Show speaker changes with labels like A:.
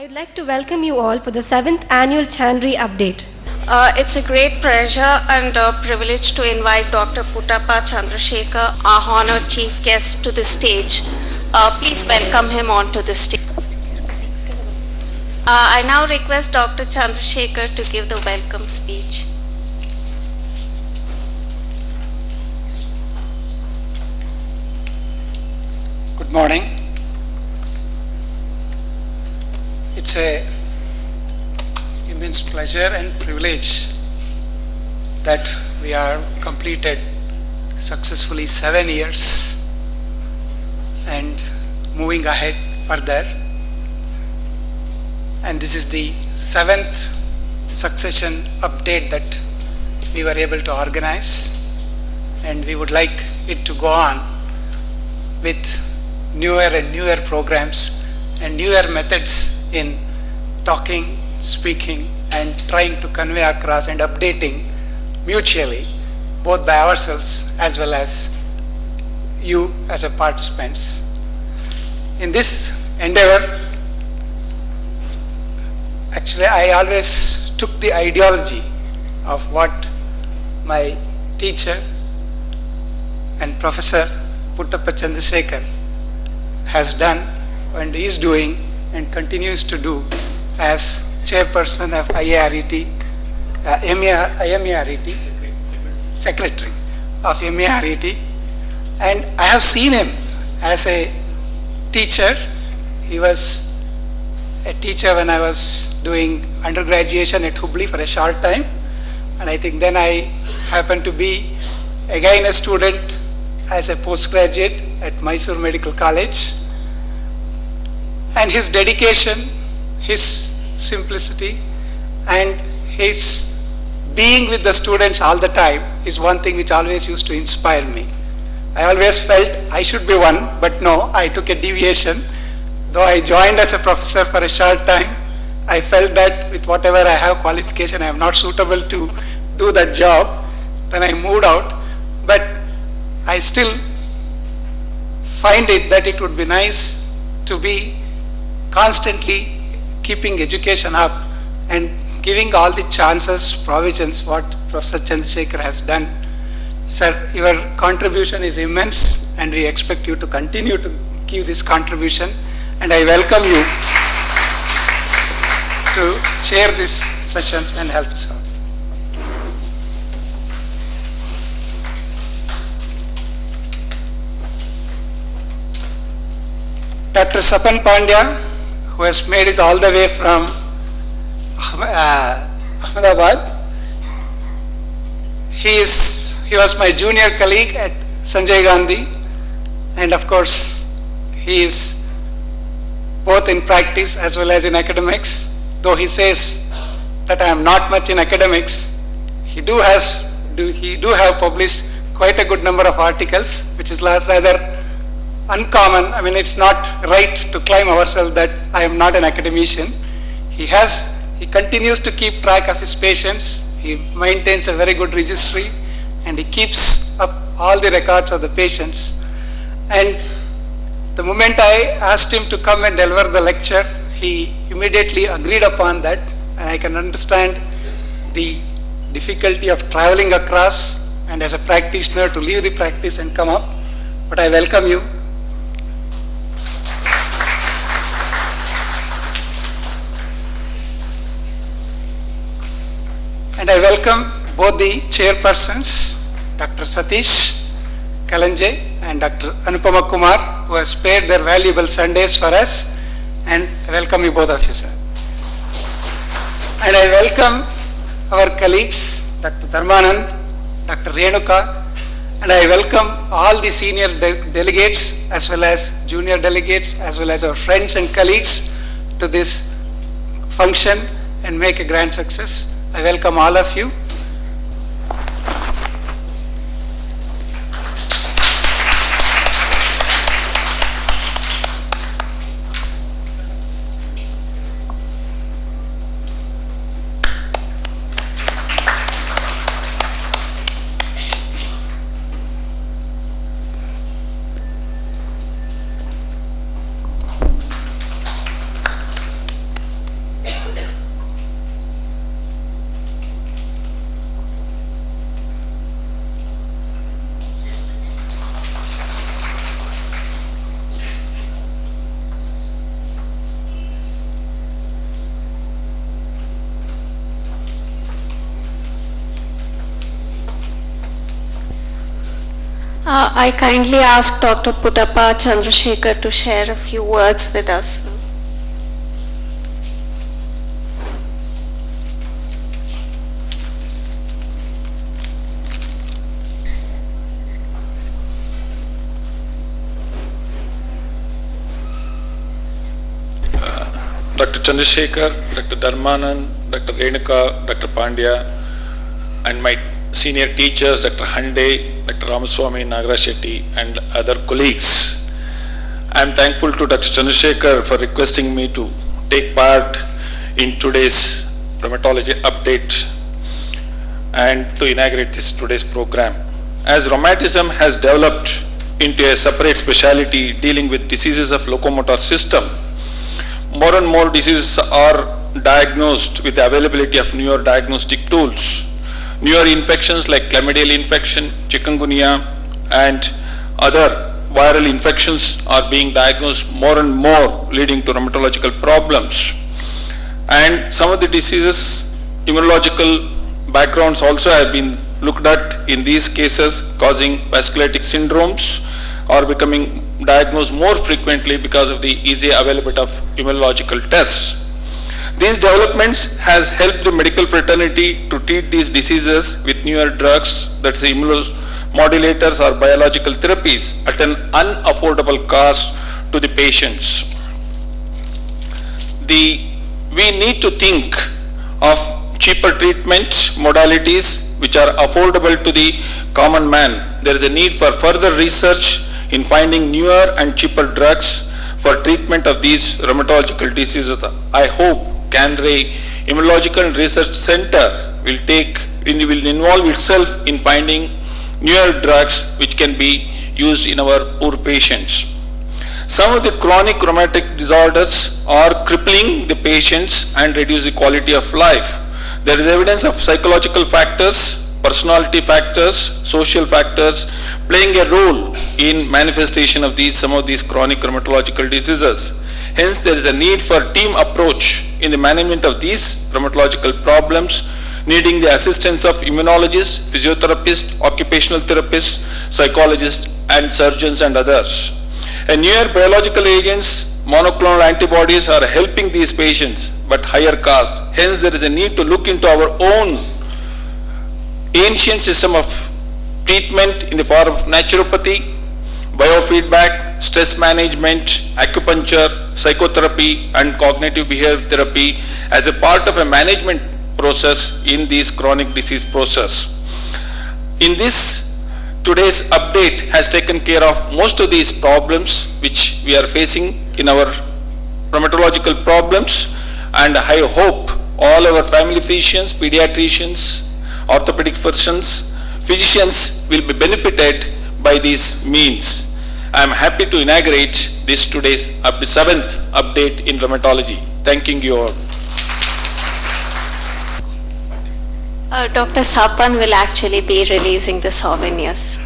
A: I would like to welcome you all for the 7th annual Chanre update.
B: It's a great pleasure and a privilege to invite Dr. Puttappa Chandrasekhar, our honored chief guest, to the stage. Please welcome him onto the stage. I now request Dr. Chandrasekhar to give the welcome speech.
C: Good morning. It's a immense pleasure and privilege that we have completed successfully 7 years and moving ahead further. And this is the 7th succession update that we were able to organize, and we would like it to go on with newer and newer programs and newer methods in talking, speaking, and trying to convey across and updating mutually, both by ourselves as well as you as a participants. In this endeavor, actually I always took the ideology of what my teacher and Professor Puttappa Chandrasekhar has done and is doing and continues to do as chairperson of IARET, secretary of MERET, and I have seen him as a teacher. He was a teacher when I was doing undergraduation at Hubli for a short time, and I think then I happened to be again a student as a postgraduate at Mysore Medical College. And his dedication, his simplicity, and his being with the students all the time is one thing which always used to inspire me. I always felt I should be one, but no, I took a deviation. Though I joined as a professor for a short time, I felt that with whatever I have qualification, I am not suitable to do that job. Then I moved out, but I still find it that it would be nice to be constantly keeping education up and giving all the chances, provisions, what Professor Chandrasekhar has done. Sir, your contribution is immense, and we expect you to continue to give this contribution, and I welcome you to chair these sessions and help us out. Dr. Sapan Pandya, who has made it all the way from Ahmedabad. He was my junior colleague at Sanjay Gandhi, and of course he is both in practice as well as in academics. Though he says that I am not much in academics, he do have published quite a good number of articles, which is rather uncommon. I mean, it's not right to claim ourselves that I am not an academician. He continues to keep track of his patients. He maintains a very good registry, and he keeps up all the records of the patients. And the moment I asked him to come and deliver the lecture, he immediately agreed upon that, and I can understand the difficulty of traveling across and as a practitioner to leave the practice and come up, but I welcome you. And I welcome both the chairpersons, Dr. Satish Kalanje and Dr. Anupama Kumar, who have spared their valuable Sundays for us, and I welcome you both of you, sir. And I welcome our colleagues, Dr. Dharmanand, Dr. Renuka, and I welcome all the senior delegates as well as junior delegates as well as our friends and colleagues to this function and make a grand success. I welcome all of you.
B: I kindly ask Dr. Puttappa Chandrasekhar to share a few words with us.
D: Dr. Chandrasekhar, Dr. Dharmanand, Dr. Renuka, Dr. Pandya, and my senior teachers, Dr. Hande, Dr. Ramaswamy, Nagara Shetty, and other colleagues. I am thankful to Dr. Chandrasekhar for requesting me to take part in today's rheumatology update and to inaugurate today's program. As rheumatism has developed into a separate specialty dealing with diseases of locomotor system, more and more diseases are diagnosed with the availability of newer diagnostic tools. Newer infections like chlamydial infection, chikungunya, and other viral infections are being diagnosed more and more, leading to rheumatological problems. And some of the diseases, immunological backgrounds also have been looked at in these cases, causing vasculitic syndromes or becoming diagnosed more frequently because of the easy availability of immunological tests. These developments has helped the medical fraternity to treat these diseases with newer drugs, that's immunomodulators or biological therapies, at an unaffordable cost to the patients. We need to think of cheaper treatment modalities which are affordable to the common man. There is a need for further research in finding newer and cheaper drugs for treatment of these rheumatological diseases. I hope Chanre Immunological Research Center will involve itself in finding newer drugs which can be used in our poor patients. Some of the chronic rheumatic disorders are crippling the patients and reduce the quality of life. There is evidence of psychological factors, personality factors, social factors playing a role in manifestation of some of these chronic rheumatological diseases. Hence, there is a need for team approach in the management of these rheumatological problems, needing the assistance of immunologists, physiotherapists, occupational therapists, psychologists, and surgeons and others. And newer biological agents, monoclonal antibodies are helping these patients, but higher cost. Hence, there is a need to look into our own ancient system of treatment in the form of naturopathy, biofeedback, stress management, acupuncture, psychotherapy, and cognitive behavior therapy as a part of a management process in this chronic disease process. In this, today's update has taken care of most of these problems which we are facing in our rheumatological problems, and I hope all our family physicians, pediatricians, orthopedic physicians will be benefited by these means. I am happy to inaugurate this today's 7th update in rheumatology. Thanking you all.
B: Dr. Sapan will actually be releasing the souvenirs.